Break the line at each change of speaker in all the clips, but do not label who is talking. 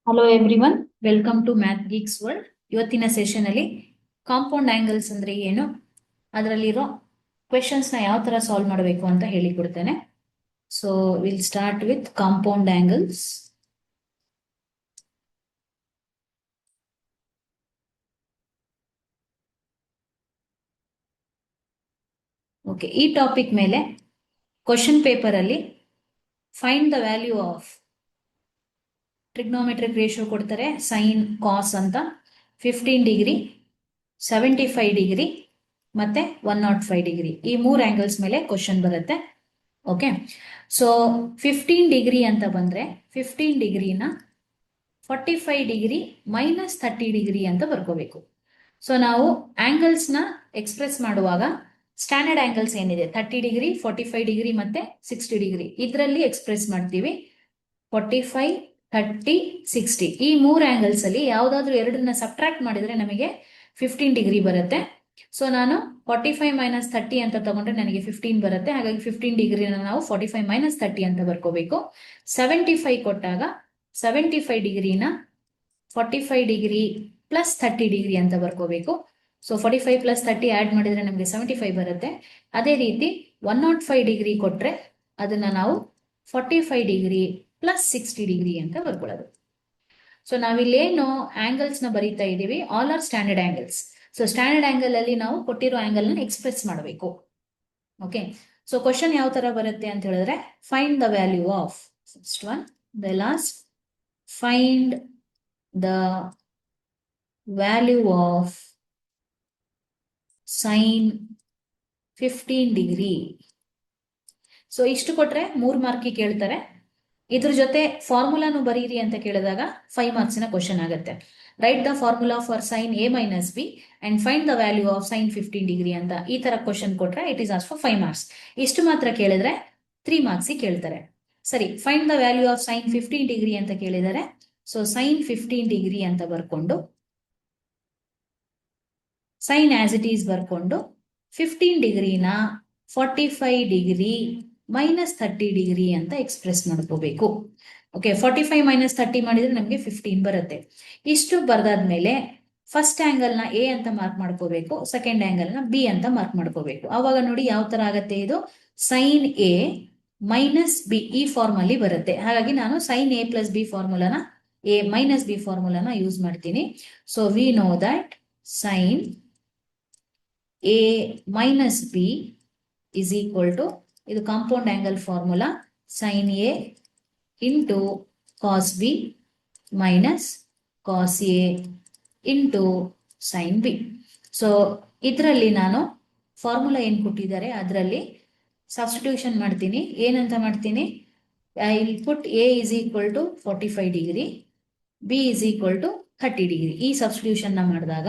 Hello everyone, welcome to math geeks world. ಇವತ್ತಿನ session ಅಲ್ಲಿ compound angles ಅಂದ್ರೆ ಏನು, ಅದರಲ್ಲಿರೋ ಕ್ವೆಶನ್ಸ್ ನ ಯಾವ ತರ ಸಾಲ್ವ್ ಮಾಡಬೇಕು ಅಂತ ಹೇಳಿಕೊಡ್ತೇನೆ. So will start with compound angles. Okay, ಈ ಟಾಪಿಕ್ ಮೇಲೆ ಕ್ವಶನ್ ಪೇಪರ್ ಅಲ್ಲಿ find the value of trigonometric ratio ಕೊಡ್ತಾರೆ. ಸೈನ್ ಕಾಸ್ ಅಂತ 15 ಡಿಗ್ರಿ, 75 ಡಿಗ್ರಿ ಮತ್ತೆ 105 ಡಿಗ್ರಿ, ಈ 3 ಆಂಗಲ್ಸ್ ಮೇಲೆ ಕ್ವಶನ್ ಬರುತ್ತೆ. ಓಕೆ, ಸೊ 15 ಡಿಗ್ರಿ ಅಂತ ಬಂದ್ರೆ 15 ಡಿಗ್ರಿನ 45 ಡಿಗ್ರಿ ಮೈನಸ್ 30 ಡಿಗ್ರಿ ಅಂತ ಬರ್ಕೋಬೇಕು. ಸೊ ನಾವು ಆಂಗಲ್ಸ್ ನ ಎಕ್ಸ್ಪ್ರೆಸ್ ಮಾಡುವಾಗ ಸ್ಟ್ಯಾಂಡರ್ಡ್ ಆಂಗಲ್ಸ್ ಏನಿದೆ 30 ಡಿಗ್ರಿ, 45 ಡಿಗ್ರಿ ಮತ್ತೆ 60 ಡಿಗ್ರಿ, ಇದರಲ್ಲಿ ಎಕ್ಸ್ಪ್ರೆಸ್ ಮಾಡ್ತೀವಿ. 45, 30, 60 ಈ 3 ಆಂಗಲ್ಸ್ ಅಲ್ಲಿ ಯಾವ್ದಾದ್ರು ಎರಡನ್ನ ಸಬ್ಟ್ರಾಕ್ಟ್ ಮಾಡಿದ್ರೆ ನಮಗೆ 15 ಡಿಗ್ರಿ ಬರುತ್ತೆ. ಸೊ ನಾನು 45 ಮೈನಸ್ 30 ಅಂತ ತಗೊಂಡ್ರೆ ನನಗೆ 15 ಬರುತ್ತೆ. ಹಾಗಾಗಿ 15 ಡಿಗ್ರಿನ ನಾವು 45 ಮೈನಸ್ 30 ಅಂತ ಬರ್ಕೋಬೇಕು. 75 ಕೊಟ್ಟಾಗ 75 ಡಿಗ್ರಿನ 45 ಡಿಗ್ರಿ ಪ್ಲಸ್ 30 ಡಿಗ್ರಿ ಅಂತ ಬರ್ಕೋಬೇಕು. ಸೊ 45 ಪ್ಲಸ್ 30 ಆಡ್ ಮಾಡಿದ್ರೆ ನಮಗೆ 75 ಬರುತ್ತೆ. ಅದೇ ರೀತಿ 105 ಡಿಗ್ರಿ ಕೊಟ್ರೆ ಅದನ್ನ ನಾವು 45 ಡಿಗ್ರಿ ಪ್ಲಸ್ 60 ಡಿಗ್ರಿ ಅಂತ ಬರ್ಕೊಳ್ಳೋದು. ಸೊ ನಾವಿಲ್ಲೇನು ಆಂಗಲ್ಸ್ ನ ಬರೀತಾ ಇದ್ದೀವಿ, all are standard angles. So standard angle ಅಲ್ಲಿ ನಾವು ಕೊಟ್ಟಿರೋ ಆಂಗಲ್ ನ ಎಕ್ಸ್ಪ್ರೆಸ್ ಮಾಡಬೇಕು. ಓಕೆ, ಸೊ ಕ್ವಶನ್ ಯಾವ ತರ ಬರುತ್ತೆ ಅಂತ ಹೇಳಿದ್ರೆ, find the value of, first one the last, find the value of sign 15 degree. So ಇಷ್ಟು ಕೊಟ್ರೆ 3 ಮಾರ್ಕಿಗೆ ಕೇಳ್ತಾರೆ. ಇದ್ರ ಜೊತೆ ಫಾರ್ಮುಲಾನು ಬರೀರಿ ಅಂತ ಕೇಳಿದಾಗ 5 ಮಾರ್ಕ್ಸಿನ ಕ್ವಶನ್ ಆಗುತ್ತೆ. Right the formula for sign A minus B and find the value of sign 15 degree ಅಂತ ಈ ತರ ಕ್ವಶನ್ ಕೊಟ್ರೆ it is as for 5 marks. ಇಷ್ಟು ಮಾತ್ರ ಕೇಳಿದ್ರೆ 3 ಮಾರ್ಕ್ಸಿಗೆ ಕೇಳ್ತಾರೆ. ಸರಿ, find the value of sign 15 degree ಅಂತ ಕೇಳಿದರೆ, ಸೊ ಸೈನ್ 15 ಡಿಗ್ರಿ ಅಂತ ಬರ್ಕೊಂಡು ಸೈನ್ ಆಸ್ ಇಟ್ ಈಸ್ ಬರ್ಕೊಂಡು 15 ಡಿಗ್ರಿನ 45 ಡಿಗ್ರಿ ಮೈನಸ್ 30 ಡಿಗ್ರಿ ಅಂತ ಎಕ್ಸ್ಪ್ರೆಸ್ ಮಾಡ್ಕೋಬೇಕು. ಓಕೆ, 45 ಮೈನಸ್ 30 ಮಾಡಿದ್ರೆ ನಮಗೆ 15 ಬರುತ್ತೆ. ಇಷ್ಟು ಬರ್ದಾದ್ಮೇಲೆ ಫಸ್ಟ್ ಆಂಗಲ್ ನ ಎ ಅಂತ ಮಾರ್ಕ್ ಮಾಡ್ಕೋಬೇಕು, ಸೆಕೆಂಡ್ ಆಂಗಲ್ ನ ಬಿ ಅಂತ ಮಾರ್ಕ್ ಮಾಡ್ಕೋಬೇಕು. ಅವಾಗ ನೋಡಿ ಯಾವ ತರ ಆಗತ್ತೆ, ಇದು ಸೈನ್ ಎ ಮೈನಸ್ ಬಿ ಈ ಫಾರ್ಮ್ ಅಲ್ಲಿ ಬರುತ್ತೆ. ಹಾಗಾಗಿ ನಾನು ಸೈನ್ ಎ ಪ್ಲಸ್ ಬಿ ಫಾರ್ಮುಲಾನ, ಎ ಮೈನಸ್ ಬಿ ಫಾರ್ಮುಲಾನ ಯೂಸ್ ಮಾಡ್ತೀನಿ. So we know that sine A minus B is equal to, ಇದು compound angle formula, sine A into cos B minus cos A into sine B. So ಇದರಲ್ಲಿ ನಾನು formula ಏನ್ ಕೊಟ್ಟಿದ್ದಾರೆ ಅದರಲ್ಲಿ substitution ಮಾಡ್ತೀನಿ. ಏನಂತ ಮಾಡ್ತೀನಿ, I will put A is equal to 45 degree, B is equal to 30 degree. ಈ ಸಬ್ಸ್ಟಿಟ್ಯೂಷನ್ ನ ಮಾಡಿದಾಗ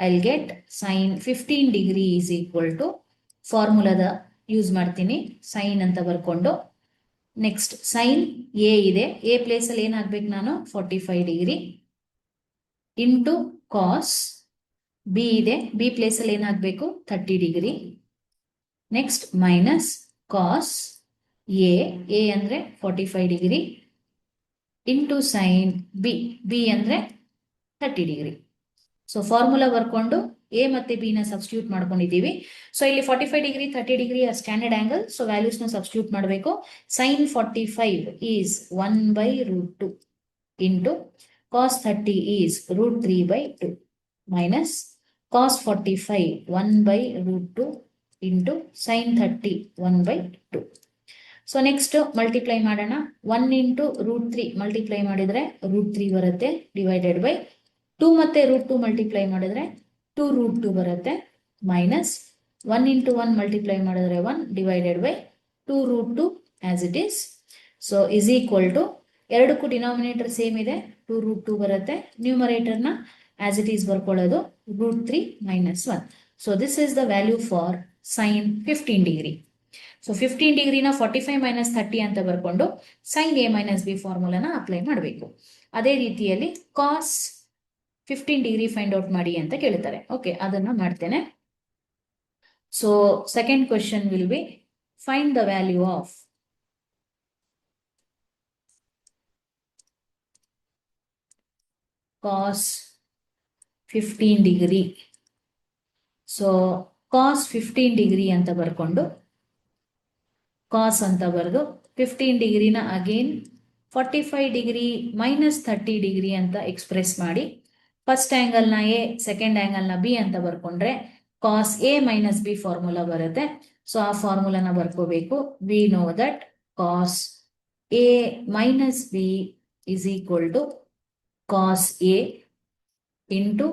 I will get sine 15 degree is equal to, ಫಾರ್ಮುಲಾದ ಯೂಸ್ ಮಾಡ್ತೀನಿ, ಸೈನ್ ಅಂತ ಬರ್ಕೊಂಡು, ನೆಕ್ಸ್ಟ್ ಸೈನ್ ಎ ಇದೆ, ಎ ಪ್ಲೇಸ್ ಅಲ್ಲಿ ಏನ್ ಹಾಕ್ಬೇಕು ನಾನು, 45 ಡಿಗ್ರಿ ಇಂಟು ಕಾಸ್ ಬಿ ಇದೆ, ಬಿ ಪ್ಲೇಸ್ ಅಲ್ಲಿ ಏನ್ ಹಾಕ್ಬೇಕು, 30 degree, next minus cos A ಅಂದ್ರೆ 45 degree into sine B, B ಅಂದ್ರೆ 30 ಡಿಗ್ರಿ. ಸೊ ಫಾರ್ಮುಲಾ ಬರ್ಕೊಂಡು ಎ ಮತ್ತೆ ಬಿ ನ ಸಬ್ಸ್ಟಿಟ್ಯೂಟ್ ಮಾಡ್ಕೊಂಡಿದ್ದೀವಿ. ಸೊ ಇಲ್ಲಿ 45 degree 30 degree standard angle. So values ನ ಸಬ್ಸ್ಟಿಟ್ಯೂಟ್ ಮಾಡಬೇಕು. Sine 45 is 1/√2 into cos 30 is √3/2 minus cos 45 1/√2 into sine 30 1/2. So next multiply ಮಾಡೋಣ. 1 into √3 multiply ಮಾಡಿದ್ರೆ √3 ಬರುತ್ತೆ, ಡಿವೈಡೆಡ್ ಬೈ 2 ಮತ್ತೆ √2 ಮಲ್ಟಿಪ್ಲೈ ಮಾಡಿದ್ರೆ 2√2 ಬರುತ್ತೆ, ಮೈನಸ್ 1 ಇಂಟು 1 ಮಲ್ಟಿಪ್ಲೈ ಮಾಡಿದ್ರೆ 1 divided by 2√2 as it is. So is equal to, ಎರಡಕ್ಕೂ ಡಿನಾಮಿನೇಟರ್ ಸೇಮ್ ಇದೆ, 2√2 ಬರುತ್ತೆ. ನ್ಯೂಮರೇಟರ್ನ ಆಸ್ ಇಟ್ ಈಸ್ ಬರ್ಕೊಳ್ಳೋದು √3 minus 1. So this is the value for sine 15 degree. So 15 ಡಿಗ್ರಿನ 45 ಮೈನಸ್ 30 ಅಂತ ಬರ್ಕೊಂಡು ಸೈನ್ ಎ ಮೈನಸ್ ಬಿ ಫಾರ್ಮುಲಾನ ಅಪ್ಲೈ ಮಾಡಬೇಕು. ಅದೇ ರೀತಿಯಲ್ಲಿ ಕಾಸ್ 15 ಡಿಗ್ರಿ ಫೈಂಡ್ ಔಟ್ ಮಾಡಿ ಅಂತ ಕೇಳ್ತಾರೆ. ಓಕೆ, ಅದನ್ನ ಮಾಡ್ತೇನೆ. So second question will be find the value of cos 15 degree. So cos 15 degree ಅಂತ ಬರ್ಕೊಂಡು ಕಾಸ್ ಅಂತ ಬರೆದು 15 ಡಿಗ್ರಿನ ಅಗೇನ್ 45 ಡಿಗ್ರಿ ಮೈನಸ್ 30 ಡಿಗ್ರಿ ಅಂತ ಎಕ್ಸ್ಪ್ರೆಸ್ ಮಾಡಿ ಫಸ್ಟ್ ಆ್ಯಂಗಲ್ನ ಎ ಸೆಕೆಂಡ್ ಆ್ಯಂಗಲ್ನ ಬಿ ಅಂತ ಬರ್ಕೊಂಡ್ರೆ cos A minus B formula ಬರುತ್ತೆ. ಸೊ ಆ ಫಾರ್ಮುಲಾನ ಬರ್ಕೋಬೇಕು. We know that cos A minus B is equal to cos A into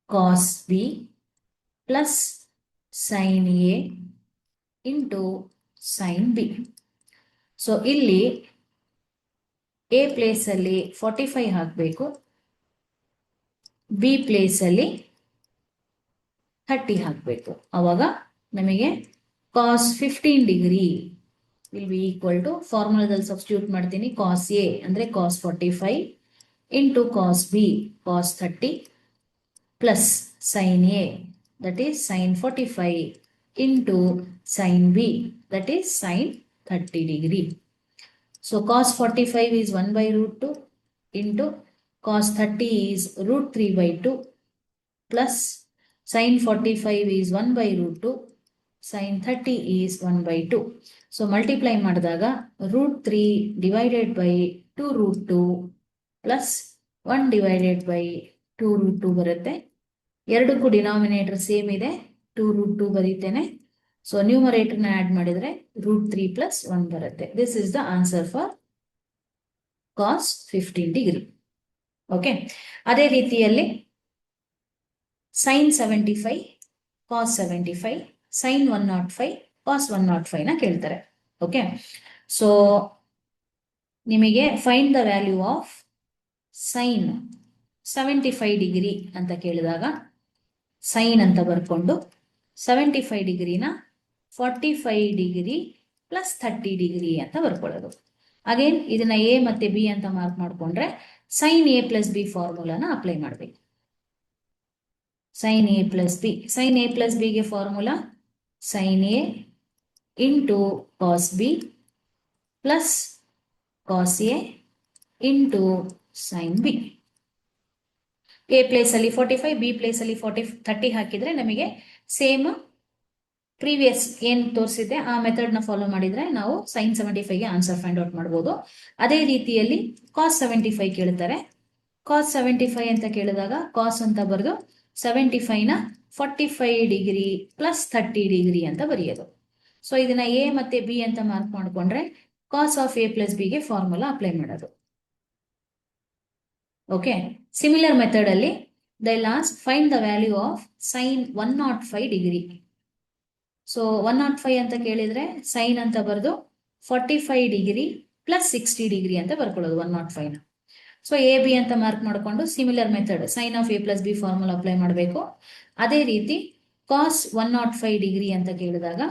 cos B plus sine A into sine B. So ಇಲ್ಲಿ A ಪ್ಲೇಸಲ್ಲಿ 45 ಹಾಕಬೇಕು, ಬಿ ಪ್ಲೇಸಲ್ಲಿ 30 ಹಾಕಬೇಕು. ಅವಾಗ ನಮಗೆ cos 15 degree will be equal to ಫಾರ್ಮುಲಾದಲ್ಲಿ ಸಬ್ಸ್ಟಿಟ್ಯೂಟ್ ಮಾಡ್ತೀನಿ. Cos A ಅಂದರೆ cos 45 into cos B cos 30 plus sine A that is sine 45 into sine B that is sine 30 degree. So cos 45 is 1 by root 2 into cos 30 is root 3 by 2 plus sin 45 is 1 by root 2, sin 30 is 1 by 2. So multiply ಮಾಡಿದಾಗ root 3 divided by 2 root 2 plus 1 divided by 2 root 2 ಬರುತ್ತೆ. ಎರಡಕ್ಕೂ denominator same ಇದೆ, 2 root 2 ಬರೀತೇನೆ. So ನ್ಯೂಮರೇಟರ್ನ add ಮಾಡಿದರೆ root 3 plus 1 ಬರುತ್ತೆ. This is the answer for cos 15 degree. Okay, ಅದೇ ರೀತಿಯಲ್ಲಿ ಸೈನ್ 75 ಕಾಸ್ 75 ಸೈನ್ 105 ಕಾಸ್ 105 ನ ಕೇಳ್ತಾರೆ. ಓಕೆ, ಸೊ ನಿಮಗೆ find the value of sign 75 degree ಅಂತ ಕೇಳಿದಾಗ ಸೈನ್ ಅಂತ ಬರ್ಕೊಂಡು 75 ಡಿಗ್ರಿನ 45 ಡಿಗ್ರಿ ಪ್ಲಸ್ 30 ಡಿಗ್ರಿ ಅಂತ ಬರ್ಕೊಳ್ಳೋದು. ಅಗೇನ್ ಇದನ್ನ ಎ ಮತ್ತೆ ಬಿ ಅಂತ ಮಾರ್ಕ್ ಮಾಡ್ಕೊಂಡ್ರೆ ಸೈನ್ ಎ ಪ್ಲಸ್ ಬಿ ಫಾರ್ಮುಲಾನ ಅಪ್ಲೈ ಮಾಡಬೇಕು. Sine A plus B, sine A plus ಬಿಗೆ formula sine A into cos B plus cos A into sine B. A place ಅಲ್ಲಿ 45, ಬಿ ಪ್ಲೇಸ್ ಅಲ್ಲಿ 30 ಹಾಕಿದ್ರೆ ನಮಗೆ ಸೇಮ್ ಪ್ರೀವಿಯಸ್ ಏನ್ ತೋರಿಸಿದೆ ಆ ಮೆಥಡ್ ನ ಫಾಲೋ ಮಾಡಿದ್ರೆ ನಾವು ಸೈನ್ 75ಗೆ ಆನ್ಸರ್ ಫೈಂಡ್ ಔಟ್ ಮಾಡಬಹುದು. ಅದೇ ರೀತಿಯಲ್ಲಿ ಕಾಸ್ 75 ಕೇಳ್ತಾರೆ. ಕಾಸ್ 75 ಅಂತ ಕೇಳಿದಾಗ ಕಾಸ್ ಅಂತ ಬರೆದು 75ನ 45 ಡಿಗ್ರಿ ಪ್ಲಸ್ 30 ಡಿಗ್ರಿ ಅಂತ ಬರೆಯೋದು. ಸೊ ಇದನ್ನ ಎ ಮತ್ತೆ ಬಿ ಅಂತ ಮಾರ್ಕ್ ಮಾಡ್ಕೊಂಡ್ರೆ ಕಾಸ್ ಆಫ್ ಎ ಪ್ಲಸ್ ಬಿಗೆ ಫಾರ್ಮುಲಾ ಅಪ್ಲೈ ಮಾಡೋದು. ಓಕೆ, ಸಿಮಿಲರ್ ಮೆಥಡ್ ಅಲ್ಲಿ the last find the value of sine 105 degree. So 105 ಅಂತ ಕೇಳಿದ್ರೆ ಸೈನ್ ಅಂತ ಬರೆದು 45 ಡಿಗ್ರಿ ಪ್ಲಸ್ 60 ಡಿಗ್ರಿ ಅಂತ ಬರ್ಕೊಳ್ಳೋದು 105ನ. ಸೊ ಎ ಬಿ ಅಂತ ಮಾರ್ಕ್ ಮಾಡಿಕೊಂಡು similar method sine of A plus B formula apply ಮಾಡಬೇಕು. ಅದೇ ರೀತಿ ಕಾಸ್ 105 ಡಿಗ್ರಿ ಅಂತ ಕೇಳಿದಾಗ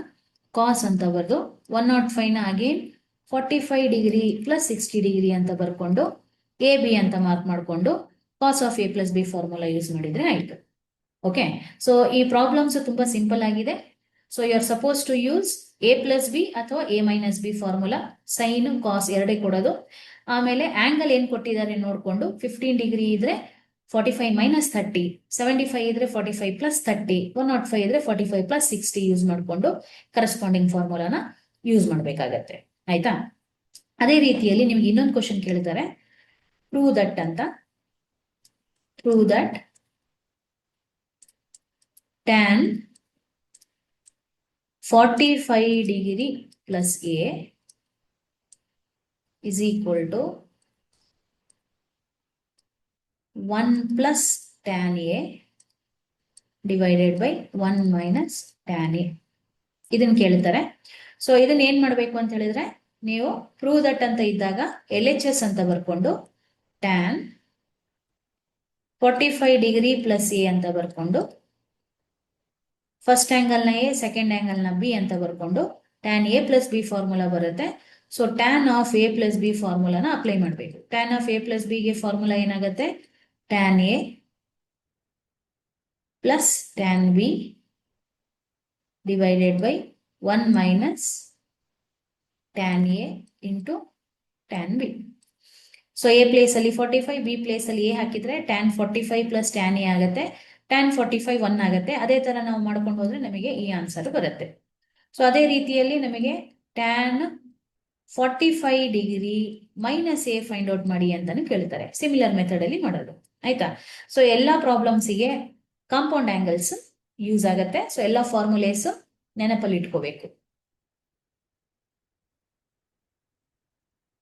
ಕಾಸ್ ಅಂತ ಬರೆದು 105ನ ಅಗೇನ್ 45 ಡಿಗ್ರಿ ಪ್ಲಸ್ 60 ಡಿಗ್ರಿ ಅಂತ ಬರ್ಕೊಂಡು ಎ ಬಿ ಅಂತ ಮಾರ್ಕ್ ಮಾಡಿಕೊಂಡು cos of A plus B formula use ಮಾಡಿದ್ರೆ ಆಯ್ತು. ಓಕೆ, ಸೊ ಈ ಪ್ರಾಬ್ಲಮ್ಸ್ ತುಂಬಾ ಸಿಂಪಲ್ ಆಗಿದೆ. So you are suppose to use A plus B ಅಥವಾ A minus B formula. Sine cos ಎರಡೇ ಕೊಡೋದು. ಆಮೇಲೆ ಆಂಗಲ್ ಏನ್ ಕೊಟ್ಟಿದ್ದಾರೆ ನೋಡ್ಕೊಂಡು 15 ಡಿಗ್ರಿ ಇದ್ರೆ 45 ಮೈನಸ್ 30, 75 ಇದ್ರೆ 45 ಪ್ಲಸ್ 30, 105 ಇದ್ರೆ 45 ಪ್ಲಸ್ 60 ಯೂಸ್ ಮಾಡಿಕೊಂಡು ಕರೆಸ್ಪಾಂಡಿಂಗ್ ಫಾರ್ಮುಲಾನ ಯೂಸ್ ಮಾಡಬೇಕಾಗತ್ತೆ. ಆಯ್ತಾ? ಅದೇ ರೀತಿಯಲ್ಲಿ ನಿಮ್ಗೆ ಇನ್ನೊಂದು ಕ್ವಶನ್ ಕೇಳಿದ್ದಾರೆ, ಪ್ರೂವ್ ದಟ್ ಅಂತ. Prove that tan 45 degree plus A is equal to 1 plus tan A divided by 1 minus tan A. ಇದನ್ನ ಕೇಳ್ತಾರೆ. ಸೊ ಇದನ್ನ ಏನ್ ಮಾಡ್ಬೇಕು ಅಂತ ಹೇಳಿದ್ರೆ ನೀವು ಪ್ರೂವ್ ದಟ್ ಅಂತ ಇದ್ದಾಗ LHS ಅಂತ ಬರ್ಕೊಂಡು tan 45 ಡಿಗ್ರಿ ಪ್ಲಸ್ ಎ ಅಂತ ಬರ್ಕೊಂಡು ಫಸ್ಟ್ ಆಂಗಲ್ ನ ಎ ಸೆಕೆಂಡ್ ಆಂಗಲ್ ನ ಬಿ ಅಂತ ಬರ್ಕೊಂಡು tan A plus B formula ಬರುತ್ತೆ. So tan of A plus B ಫಾರ್ಮುಲಾನ ಅಪ್ಲೈ ಮಾಡಬೇಕು. ಟ್ಯಾನ್ ಆಫ್ ಎ ಪ್ಲಸ್ ಬಿಗೆ ಫಾರ್ಮುಲಾ ಏನಾಗುತ್ತೆ? Tan A plus tan B divided by 1 minus tan A into tan B. So A place ಅಲ್ಲಿ 45, B place ಅಲ್ಲಿ A ಹಾಕಿದ್ರೆ tan 45 plus tan A ಆಗುತ್ತೆ. tan 45 1 ಆಗುತ್ತೆ. ಅದೇ ತರ ನಾವು ಮಾಡ್ಕೊಂಡು ಹೋದ್ರೆ ನಮಗೆ ಈ ಆನ್ಸರ್ ಬರುತ್ತೆ. ಸೊ ಅದೇ ರೀತಿಯಲ್ಲಿ ನಮಗೆ tan 45 degree minus A find out ಮಾಡಿ ಅಂತಾನು ಕೇಳ್ತಾರೆ. ಸಿಮಿಲರ್ ಮೆಥಡ್ ಅಲ್ಲಿ ಮಾಡೋದು. ಆಯ್ತಾ? ಸೊ ಎಲ್ಲಾ ಪ್ರಾಬ್ಲಮ್ಸಿಗೆ ಕಾಂಪೌಂಡ್ ಆಂಗಲ್ಸ್ ಯೂಸ್ ಆಗುತ್ತೆ. ಸೊ ಎಲ್ಲಾ ಫಾರ್ಮುಲೇಸ್ ನೆನಪಲ್ಲಿ ಇಟ್ಕೋಬೇಕು.